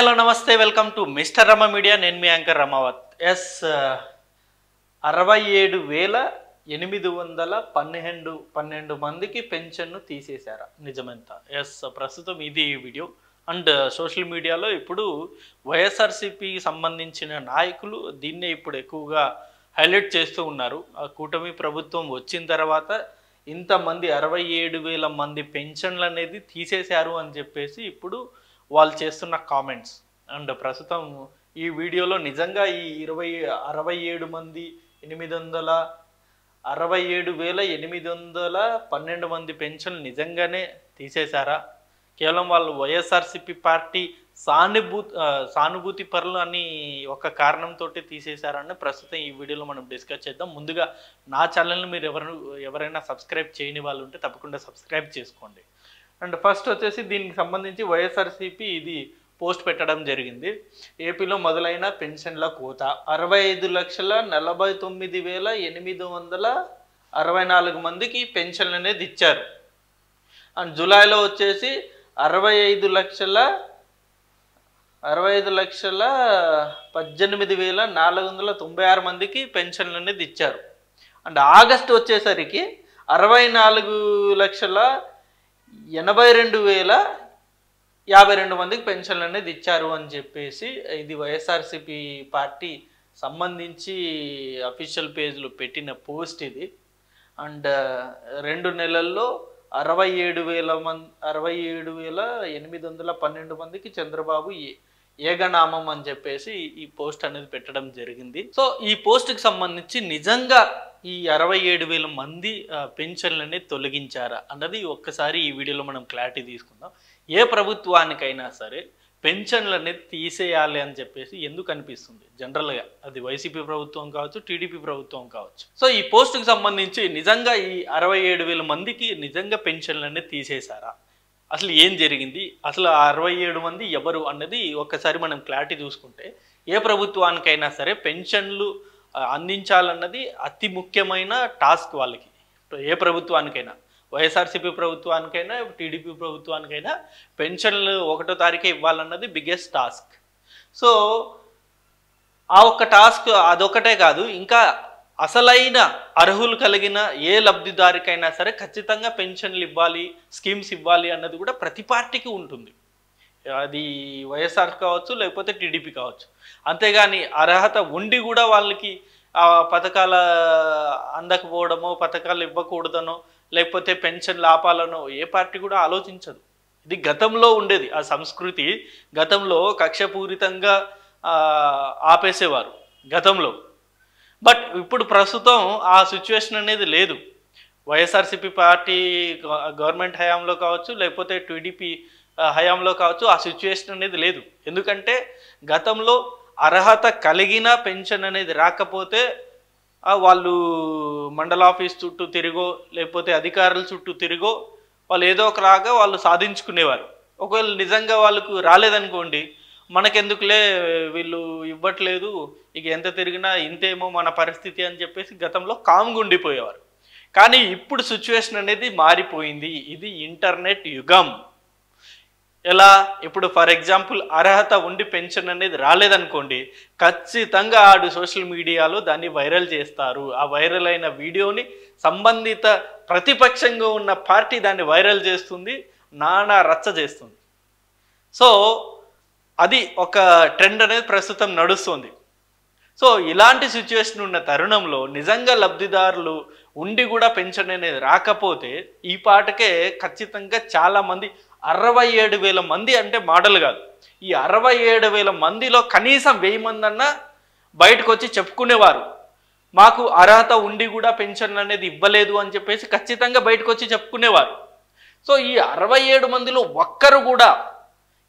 Hi hello నమస్తే welcome to mister Rama media. నేను మీ anchor Ramavath. 67,812 మందికి పెన్షన్ను తీసేశారా? నిజమెంత? ప్రస్తుతం ఇది వీడియో. అండ్ సోషల్ మీడియాలో ఇప్పుడు వైఎస్ఆర్సీపీకి సంబంధించిన నాయకులు దీన్నే ఇప్పుడు ఎక్కువగా హైలైట్ చేస్తూ ఉన్నారు. ఆ కూటమి ప్రభుత్వం వచ్చిన తర్వాత ఇంతమంది 67,000 మంది పెన్షన్లు అనేది తీసేశారు అని చెప్పేసి ఇప్పుడు వాళ్ళు చేస్తున్న కామెంట్స్. అండ్ ప్రస్తుతం ఈ వీడియోలో నిజంగా ఈ 67,812 మంది పెన్షన్లు నిజంగానే తీసేశారా? కేవలం వాళ్ళు వైఎస్ఆర్సీపీ పార్టీ సానుభూతి పరులు అని ఒక కారణంతో తీసేశారని ప్రస్తుతం ఈ వీడియోలో మనం డిస్కస్ చేద్దాం. ముందుగా నా ఛానల్ని మీరు ఎవరైనా సబ్స్క్రైబ్ చేయని వాళ్ళు ఉంటే తప్పకుండా సబ్స్క్రైబ్ చేసుకోండి. అండ్ ఫస్ట్ వచ్చేసి దీనికి సంబంధించి వైఎస్ఆర్సీపీ ఇది పోస్ట్ పెట్టడం జరిగింది. ఏపీలో మొదలైన పెన్షన్ల కోత 65,49,864 మందికి పెన్షన్లు అనేది ఇచ్చారు. అండ్ జూలైలో వచ్చేసి 65,18,496 మందికి పెన్షన్లు అనేది ఇచ్చారు. అండ్ ఆగస్టు వచ్చేసరికి 64,82,052 మందికి పెన్షన్లు అనేది ఇచ్చారు అని చెప్పేసి ఇది వైఎస్ఆర్సీపీ పార్టీ సంబంధించి అఫీషియల్ పేజ్లో పెట్టిన పోస్ట్ ఇది. అండ్ 2 నెలల్లో 67,812 మందికి చంద్రబాబు ఏకనామం అని చెప్పేసి ఈ పోస్ట్ అనేది పెట్టడం జరిగింది. సో ఈ పోస్ట్కి సంబంధించి నిజంగా ఈ 67,000 మంది పెన్షన్లని తొలగించారా అన్నది ఒక్కసారి ఈ వీడియోలో మనం క్లారిటీ తీసుకుందాం. ఏ ప్రభుత్వానికైనా సరే పెన్షన్లు అనేది తీసేయాలి అని చెప్పేసి ఎందుకు అనిపిస్తుంది జనరల్గా? అది వైసీపీ ప్రభుత్వం కావచ్చు, టీడీపీ ప్రభుత్వం కావచ్చు. సో ఈ పోస్టుకి సంబంధించి నిజంగా ఈ 67,000 మందికి నిజంగా పెన్షన్లు అనేది తీసేశారా? అసలు ఏం జరిగింది? అసలు 67 మంది ఎవరు అన్నది ఒక్కసారి మనం క్లారిటీ చూసుకుంటే, ఏ ప్రభుత్వానికైనా సరే పెన్షన్లు అందించాలన్నది అతి ముఖ్యమైన టాస్క్ వాళ్ళకి. ఏ ప్రభుత్వానికైనా, వైఎస్ఆర్సీపీ ప్రభుత్వానికైనా టీడీపీ ప్రభుత్వానికైనా పెన్షన్లు 1వ తారీఖే ఇవ్వాలన్నది బిగ్గెస్ట్ టాస్క్. సో ఆ ఒక్క టాస్క్ అదొకటే కాదు, ఇంకా అసలైన అర్హులు కలిగిన ఏ లబ్ధిదారికైనా సరే ఖచ్చితంగా పెన్షన్లు ఇవ్వాలి, స్కీమ్స్ ఇవ్వాలి అన్నది కూడా ప్రతి పార్టీకి ఉంటుంది. అది వైఎస్ఆర్ కావచ్చు, లేకపోతే టీడీపీ కావచ్చు. అంతేగాని అర్హత ఉండి కూడా వాళ్ళకి పథకాల అందకపోవడమో, పథకాలు ఇవ్వకూడదనో, లేకపోతే పెన్షన్లు ఆపాలనో ఏ పార్టీ కూడా ఆలోచించదు. ఇది గతంలో ఉండేది ఆ సంస్కృతి. గతంలో కక్షపూరితంగా ఆపేసేవారు గతంలో. బట్ ఇప్పుడు ప్రస్తుతం ఆ సిచ్యువేషన్ అనేది లేదు. వైఎస్ఆర్సీపీ పార్టీ గవర్నమెంట్ హయాంలో కావచ్చు, లేకపోతే టీడీపీ హయాంలో కావచ్చు, ఆ సిచ్యువేషన్ అనేది లేదు. ఎందుకంటే గతంలో అర్హత కలిగిన పెన్షన్ అనేది రాకపోతే వాళ్ళు మండల ఆఫీస్ చుట్టూ తిరిగో, లేకపోతే అధికారుల చుట్టూ తిరిగో వాళ్ళు ఏదో ఒకలాగా వాళ్ళు సాధించుకునేవారు. ఒకవేళ నిజంగా వాళ్ళకు రాలేదనుకోండి, మనకెందుకులే వీళ్ళు ఇవ్వట్లేదు, ఇక ఎంత తిరిగినా ఇంతేమో మన పరిస్థితి అని చెప్పేసి గతంలో కామ్గా ఉండిపోయేవారు. కానీ ఇప్పుడు సిచ్యువేషన్ అనేది మారిపోయింది. ఇది ఇంటర్నెట్ యుగం. ఎలా? ఇప్పుడు ఫర్ ఎగ్జాంపుల్ అర్హత ఉండి పెన్షన్ అనేది రాలేదనుకోండి, ఖచ్చితంగా ఆడు సోషల్ మీడియాలో దాన్ని వైరల్ చేస్తారు. ఆ వైరల్ అయిన వీడియోని సంబంధిత ప్రతిపక్షంగా ఉన్న పార్టీ దాన్ని వైరల్ చేస్తుంది, నానా రచ్చ చేస్తుంది. సో అది ఒక ట్రెండ్ అనేది ప్రస్తుతం నడుస్తుంది. సో ఇలాంటి సిచ్యువేషన్ ఉన్న తరుణంలో నిజంగా లబ్ధిదారులు ఉండి కూడా పెన్షన్ అనేది రాకపోతే ఈ పాటకే ఖచ్చితంగా చాలామంది 67,000 మంది అంటే మాటలు కాదు. ఈ 67,000 మందిలో కనీసం 1000 మంది అన్నా బయటకు వచ్చి చెప్పుకునేవారు, మాకు అర్హత ఉండి కూడా పెన్షన్ అనేది ఇవ్వలేదు అని చెప్పేసి ఖచ్చితంగా బయటకు వచ్చి చెప్పుకునేవారు. సో ఈ 67 మందిలో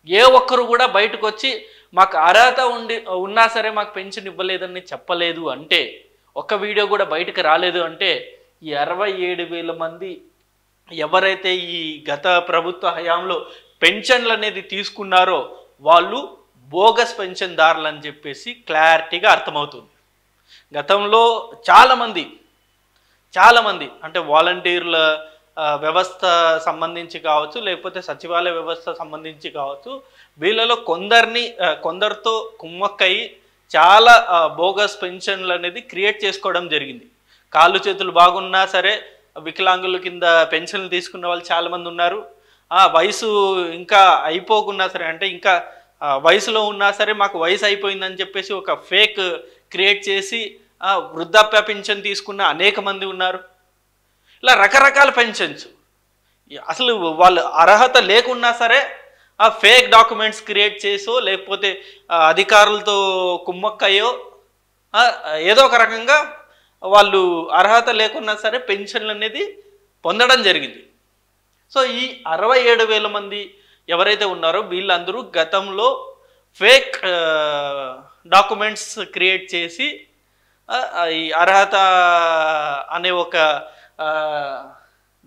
ఏ ఒక్కరు కూడా బయటకు వచ్చి మాకు అర్హత ఉన్నా సరే మాకు పెన్షన్ ఇవ్వలేదని చెప్పలేదు అంటే, ఒక్క వీడియో కూడా బయటకు రాలేదు అంటే, ఈ 67,000 మంది ఎవరైతే ఈ గత ప్రభుత్వ హయాంలో పెన్షన్లు అనేది తీసుకున్నారో వాళ్ళు బోగస్ పెన్షన్దారులు అని చెప్పేసి క్లారిటీగా అర్థమవుతుంది. గతంలో చాలామంది అంటే వాలంటీర్ల వ్యవస్థ సంబంధించి కావచ్చు, లేకపోతే సచివాలయ వ్యవస్థ సంబంధించి కావచ్చు, వీళ్ళలో కొందరితో కుమ్మక్కయి చాలా బోగస్ పెన్షన్లు అనేది క్రియేట్ చేసుకోవడం జరిగింది. కాళ్ళు చేతులు బాగున్నా సరే వికలాంగుల కింద పెన్షన్లు తీసుకున్న వాళ్ళు చాలామంది ఉన్నారు. వయసు ఇంకా అయిపోకున్నా సరే, అంటే ఇంకా వయసులో ఉన్నా సరే మాకు వయసు అయిపోయిందని చెప్పేసి ఒక ఫేక్ క్రియేట్ చేసి వృద్ధాప్య పెన్షన్ తీసుకున్న అనేక మంది ఉన్నారు. ఇలా రకరకాల పెన్షన్స్, అసలు వాళ్ళు అర్హత లేకున్నా సరే ఆ ఫేక్ డాక్యుమెంట్స్ క్రియేట్ చేసో లేకపోతే అధికారులతో కుమ్మక్కయ్యో ఏదో ఒక రకంగా వాళ్ళు అర్హత లేకున్నా సరే పెన్షన్లు అనేది పొందడం జరిగింది. సో ఈ 67,000 మంది ఎవరైతే ఉన్నారో వీళ్ళందరూ గతంలో ఫేక్ డాక్యుమెంట్స్ క్రియేట్ చేసి ఈ అర్హత అనే ఒక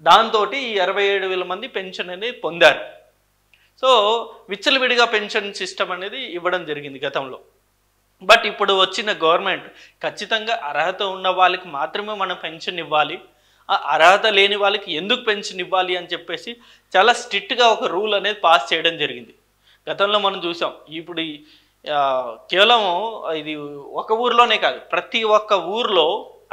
దాంతో ఈ 67,000 మంది పెన్షన్ అనేది పొందారు. సో విచ్చలవిడిగా పెన్షన్ సిస్టమ్ అనేది ఇవ్వడం జరిగింది గతంలో. బట్ ఇప్పుడు వచ్చిన గవర్నమెంట్ ఖచ్చితంగా అర్హత ఉన్న వాళ్ళకి మాత్రమే మనం పెన్షన్ ఇవ్వాలి, అర్హత లేని వాళ్ళకి ఎందుకు పెన్షన్ ఇవ్వాలి అని చెప్పేసి చాలా స్ట్రిక్ట్గా ఒక రూల్ అనేది పాస్ చేయడం జరిగింది. గతంలో మనం చూసాం. ఇప్పుడు కేవలం ఇది ఒక ఊర్లోనే కాదు, ప్రతి ఒక్క ఊర్లో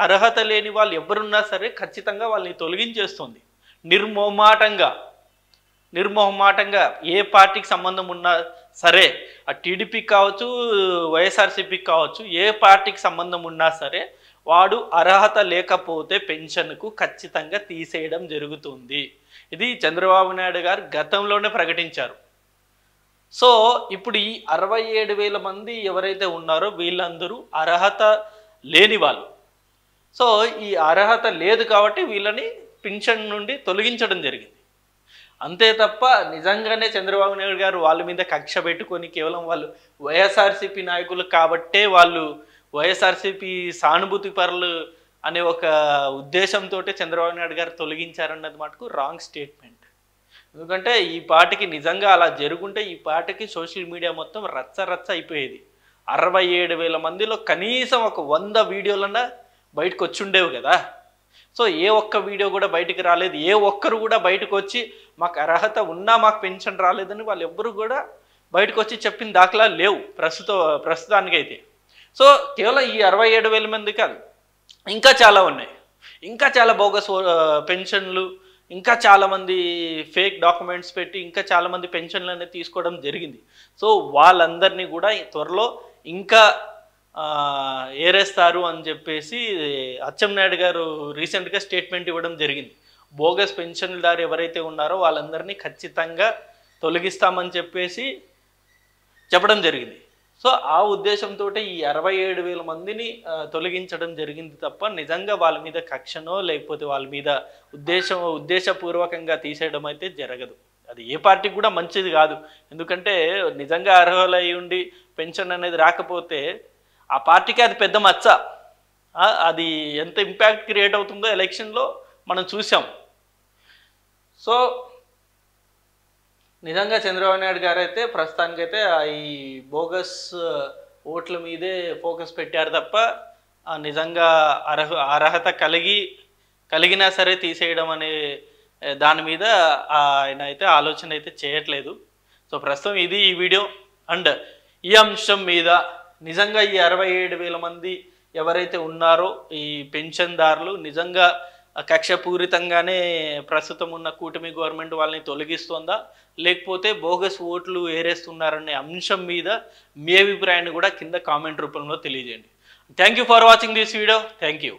అర్హత లేని వాళ్ళు ఎవరున్నా సరే ఖచ్చితంగా వాళ్ళని తొలగించేస్తుంది నిర్మోహమాటంగా. ఏ పార్టీకి సంబంధం ఉన్నా సరే, ఆ టీడీపీకి కావచ్చు, వైఎస్ఆర్సీపీకి కావచ్చు, ఏ పార్టీకి సంబంధం ఉన్నా సరే వాడు అర్హత లేకపోతే పెన్షన్కు ఖచ్చితంగా తీసేయడం జరుగుతుంది. ఇది చంద్రబాబు నాయుడు గారు గతంలోనే ప్రకటించారు. సో ఇప్పుడు ఈ 67,000 మంది ఎవరైతే ఉన్నారో వీళ్ళందరూ అర్హత లేని వాళ్ళు. సో ఈ అర్హత లేదు కాబట్టి వీళ్ళని పెన్షన్ నుండి తొలగించడం జరిగింది. అంతే తప్ప నిజంగానే చంద్రబాబు నాయుడు గారు వాళ్ళ మీద కక్ష పెట్టుకొని కేవలం వాళ్ళు వైఎస్ఆర్సీపీ నాయకులు కాబట్టే వాళ్ళు వైఎస్ఆర్సీపీ సానుభూతి పరులు అనే ఒక ఉద్దేశంతో చంద్రబాబు నాయుడు గారు తొలగించారన్నది మటుకు రాంగ్ స్టేట్మెంట్. ఎందుకంటే ఈ పార్టీకి నిజంగా అలా జరుగుంటే ఈ పార్టీకి సోషల్ మీడియా మొత్తం రచ్చ అయిపోయేది. 67,000 మందిలో కనీసం ఒక 100 వీడియోలన్నా బయటకు వచ్చి ఉండేవి కదా. సో ఏ ఒక్క వీడియో కూడా బయటికి రాలేదు. ఏ ఒక్కరు కూడా బయటకు వచ్చి మాకు అర్హత ఉన్నా మాకు పెన్షన్ రాలేదని వాళ్ళు ఎవ్వరు కూడా బయటకు వచ్చి చెప్పిన దాఖలా లేవు ప్రస్తుతానికైతే. సో కేవలం ఈ 67,000 మంది కాదు, ఇంకా చాలా ఉన్నాయి. ఇంకా చాలా బోగస్ పెన్షన్లు, ఇంకా చాలామంది ఫేక్ డాక్యుమెంట్స్ పెట్టి ఇంకా చాలామంది పెన్షన్లు అనేది తీసుకోవడం జరిగింది. సో వాళ్ళందరినీ కూడా త్వరలో ఇంకా ఏరేస్తారు అని చెప్పేసి అచ్చెన్నాయుడు గారు రీసెంట్గా స్టేట్మెంట్ ఇవ్వడం జరిగింది. బోగస్ పెన్షన్దారు ఎవరైతే ఉన్నారో వాళ్ళందరినీ ఖచ్చితంగా తొలగిస్తామని చెప్పేసి చెప్పడం జరిగింది. సో ఆ ఉద్దేశంతో ఈ 67,000 మందిని తొలగించడం జరిగింది తప్ప నిజంగా వాళ్ళ మీద కక్షనో లేకపోతే వాళ్ళ మీద ఉద్దేశపూర్వకంగా తీసేయడం అయితే జరగదు. అది ఏ పార్టీకి కూడా మంచిది కాదు. ఎందుకంటే నిజంగా అర్హులై ఉండి పెన్షన్ అనేది రాకపోతే ఆ పార్టీకి అది పెద్ద మచ్చ. అది ఎంత ఇంపాక్ట్ క్రియేట్ అవుతుందో ఎలక్షన్లో మనం చూసాం. సో నిజంగా చంద్రబాబు నాయుడు గారు అయితే ప్రస్తుతానికైతే ఈ బోగస్ ఓట్ల మీదే ఫోకస్ పెట్టారు తప్ప నిజంగా అర్హత కలిగినా సరే తీసేయడం అనే దాని మీద ఆయన అయితే ఆలోచన అయితే చేయట్లేదు. సో ప్రస్తుతం ఇది ఈ వీడియో. అండ్ ఈ అంశం మీద నిజంగా ఈ 67,000 మంది ఎవరైతే ఉన్నారో ఈ పెన్షన్దారులు నిజంగా కక్షపూరితంగానే ప్రస్తుతం ఉన్న కూటమి గవర్నమెంట్ వాళ్ళని తొలగిస్తుందా లేకపోతే బోగస్ ఓట్లు ఏరేస్తున్నారనే అంశం మీద మీ అభిప్రాయాన్ని కూడా కింద కామెంట్ రూపంలో తెలియజేయండి. Thank you for watching this video. Thank you.